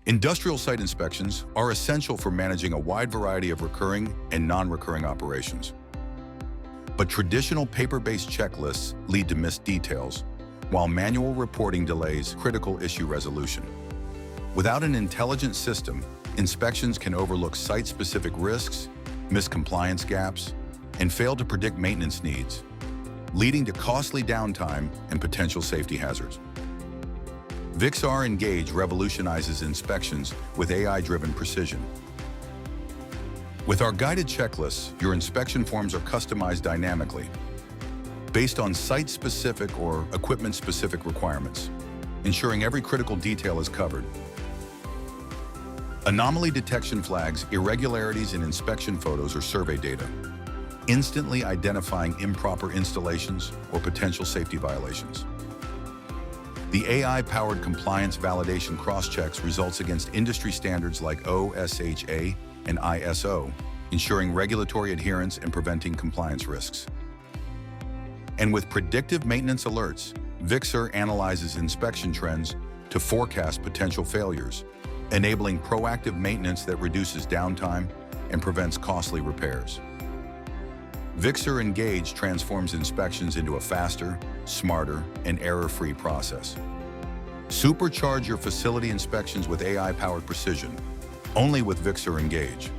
Industrial site inspections are essential for managing a wide variety of recurring and non-recurring operations. But traditional paper-based checklists lead to missed details, while manual reporting delays critical issue resolution. Without an intelligent system, inspections can overlook site-specific risks, miss compliance gaps, and fail to predict maintenance needs, leading to costly downtime and potential safety hazards. ViXR Engage revolutionizes inspections with AI-driven precision. With our guided checklists, your inspection forms are customized dynamically, based on site-specific or equipment-specific requirements, ensuring every critical detail is covered. Anomaly detection flags irregularities in inspection photos or survey data, instantly identifying improper installations or potential safety violations. The AI-powered compliance validation cross-checks results against industry standards like OSHA and ISO, ensuring regulatory adherence and preventing compliance risks. And with predictive maintenance alerts, ViXR analyzes inspection trends to forecast potential failures, enabling proactive maintenance that reduces downtime and prevents costly repairs. ViXR Engage transforms inspections into a faster, smarter, and error-free process. Supercharge your facility inspections with AI-powered precision, only with ViXR Engage.